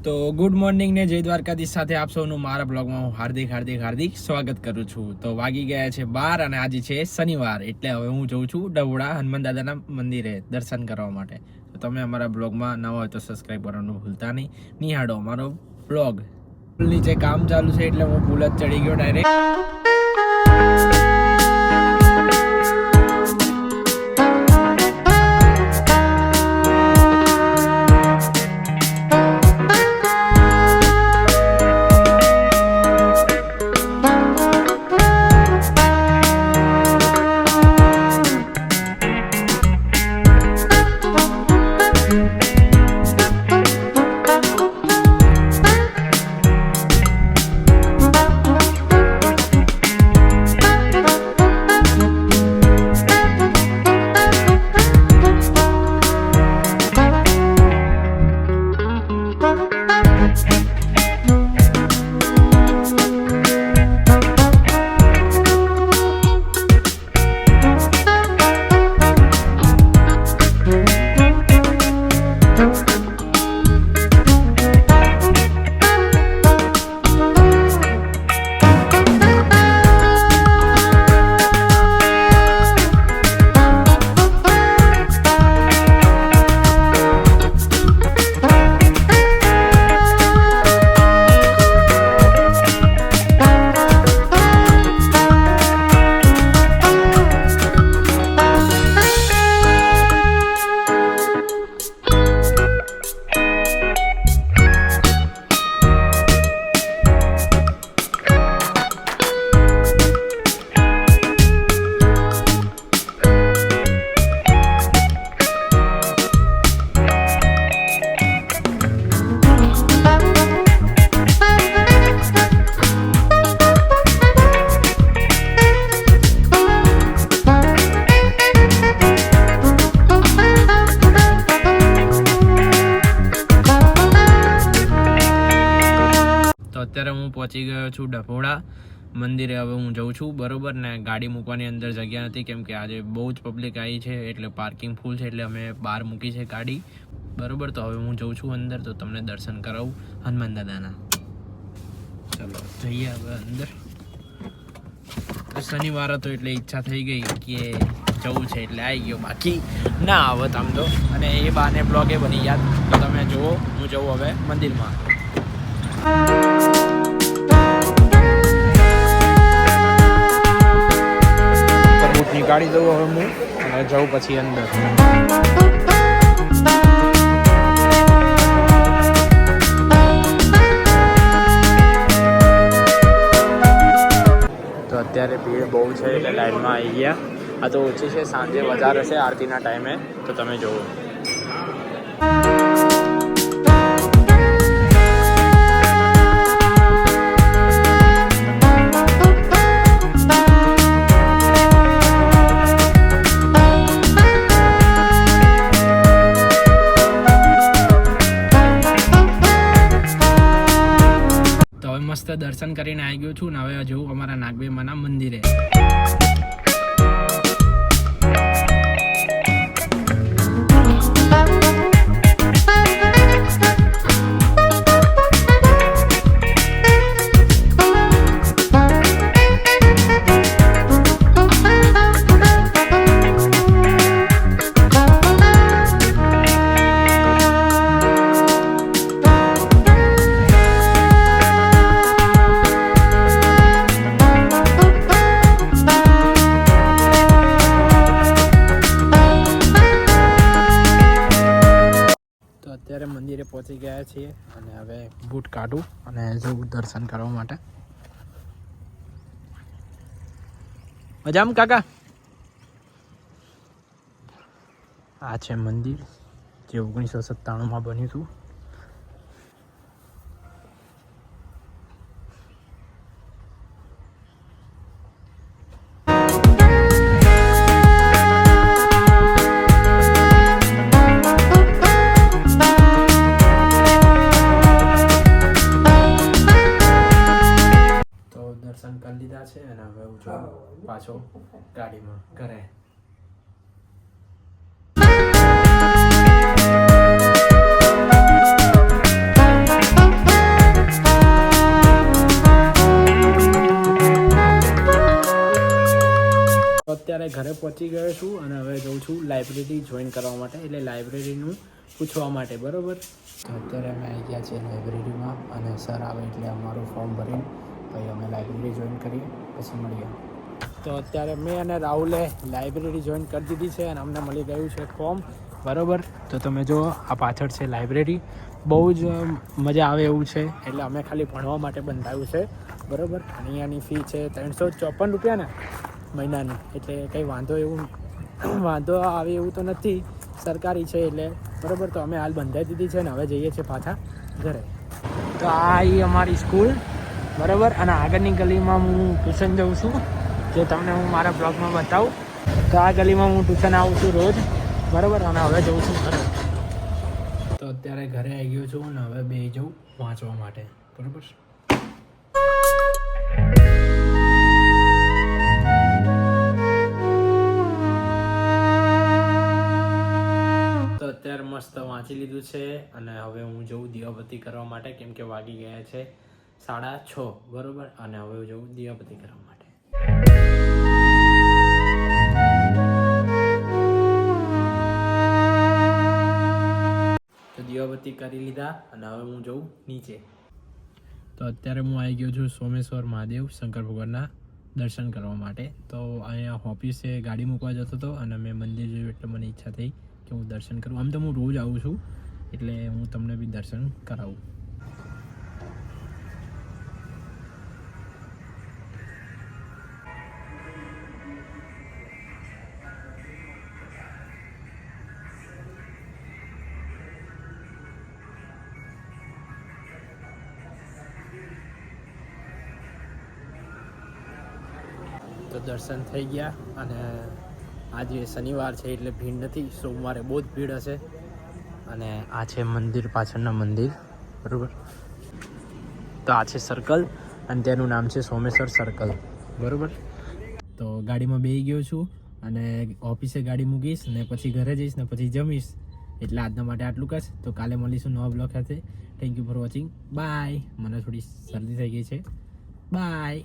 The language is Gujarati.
તો ગુડ મોર્નિંગ ને જય દ્વારકાધીશ સાથે આપ સૌનું મારા બ્લોગમાં હું હાર્દિક સ્વાગત કરું છું. તો વાગી ગયા છે 12 અને આજે છે શનિવાર, એટલે હવે હું જઉં છું ડબુડા હનુમાન દાદાના મંદિરે દર્શન કરવા માટે. તો તમે અમારા બ્લોગમાં નવા હોય તો સબસ્ક્રાઈબ કરવાનું ભૂલતા નહીં. નિહાળો અમારો બ્લોગ. નીચે કામ ચાલુ છે એટલે હું પુલ જ ચડી ગયો ડાયરેક્ટ. અત્યારે હું પહોંચી ગયો છું ડભોડા મંદિરે. હવે હું જઉં છું બરોબર ને. ગાડી મૂકવાની અંદર જગ્યા નથી કેમ કે આજે બહુ જ પબ્લિક આવી છે, એટલે પાર્કિંગ ફૂલ છે, એટલે અમે બહાર મૂકી છે ગાડી બરોબર. તો હવે હું જઉં છું અંદર, તો તમને દર્શન કરાવું હનુમાન દાદાના. ચલો જઈએ હવે અંદર. શનિવાર હતો એટલે ઈચ્છા થઈ ગઈ કે જવું છે એટલે આવી ગયો, બાકી ના આવત આમ તો. અને એ બાને બ્લોગે બની યાદ. તો તમે જુઓ, હું જઉં હવે મંદિરમાં. ગાડી જવું હવે હું અને જવું પછી અંદર. તો અત્યારે ભીડ બહુ છે એટલે લાઈનમાં આવી ગયા. આ તો ઓછી છે, સાંજે વધારે છે આરતીના ટાઈમે. તો તમે જુઓ. મસ્ત દર્શન કરીને આવી ગયો છું ને હવે જવું અમારા નાગબેમાના મંદિરે. અત્યારે મંદિરે પહોંચી ગયા છીએ અને હવે બૂટ કાઢું અને જવું દર્શન કરવા માટે. મજામાં કાકા? આ છે મંદિર જે 1997માં બન્યું હતું. દર્શન કરી લીધા છે અને હવે હું છું પાછો ગાડીમાં ઘરે. ઘરે પહોંચી ગયો છું અને હવે જઉં છું લાઇબ્રેરી જોઈન કરવા માટે, એટલે લાઇબ્રેરીનું પૂછવા માટે, બરાબર. તો અત્યારે અમે આવી ગયા છીએ લાઇબ્રેરીમાં અને સર આવે એટલે અમારું ફોર્મ ભરીને પછી અમે લાઇબ્રેરી જોઈન કરીએ, પછી મળીએ. તો અત્યારે મેં અને રાહુલે લાઇબ્રેરી જોઈન કરી દીધી છે અને અમને મળી ગયું છે ફોર્મ, બરાબર. તો તમે જુઓ, આ પાછળ છે લાઇબ્રેરી. બહુ જ મજા આવે એવું છે, એટલે અમે ખાલી ભણવા માટે બંધાયું છે, બરાબર. અહીંયાની ફી છે 354 રૂપિયા ને મહિનાની, એટલે કંઈ વાંધો આવે એવું તો નથી, સરકારી છે એટલે, બરાબર. તો અમે હાલ બંધાઈ દીધી છે ને હવે જઈએ છીએ પાછા ઘરે. તો આ અમારી સ્કૂલ, બરાબર. અને આગળની ગલીમાં હું ટ્યુશન જાઉં છું, જે તમને હું મારા બ્લોગમાં બતાવું. તો આ ગલીમાં હું ટ્યુશન આવું છું રોજ, બરાબર. અને હવે જઉં છું ઘરે. તો અત્યારે ઘરે આવી ગયો છું અને હવે બેસી જાઉં વાંચવા માટે, બરાબર. તો અત્યારે મસ્ત વાંચી લીધું છે અને હવે હું જઉં દીવાબત્તી કરવા માટે, કેમ કે વાગી ગયા છે 6:30, બરાબર. અને હવે હું જઉં દીવાબત્તી કરવા માટે. તો દીવાબત્તી કરી લીધા અને હવે હું જઉં નીચે. તો અત્યારે હું આવી ગયો છું સોમેશ્વર મહાદેવ શંકર ભગવાનના દર્શન કરવા માટે. તો અહીંયા ઓફિસે ગાડી મૂકવા જતો હતો અને મેં મંદિર જોયું એટલે મને ઈચ્છા થઈ કે હું દર્શન કરું. આમ તો હું રોજ આવું છું, એટલે હું તમને બી દર્શન કરાવું. તો દર્શન થઈ ગયા અને આજે શનિવાર છે એટલે ભીડ નથી, સોમવારે બહુ જ ભીડ હશે. અને આ છે મંદિર, પાછળના મંદિર, બરાબર. તો આ છે સર્કલ અને તેનું નામ છે સોમેશ્વર સર્કલ, બરાબર. તો ગાડીમાં બેસી ગયો છું અને ઓફિસે ગાડી મૂકીશ ને પછી ઘરે જઈશ ને પછી જમીશ. એટલે આજના માટે આટલું જ. તો કાલે મળીશું નવા બ્લોગ સાથે. Thank you for watching. Bye. મને થોડી શરદી થઈ ગઈ છે. બાય.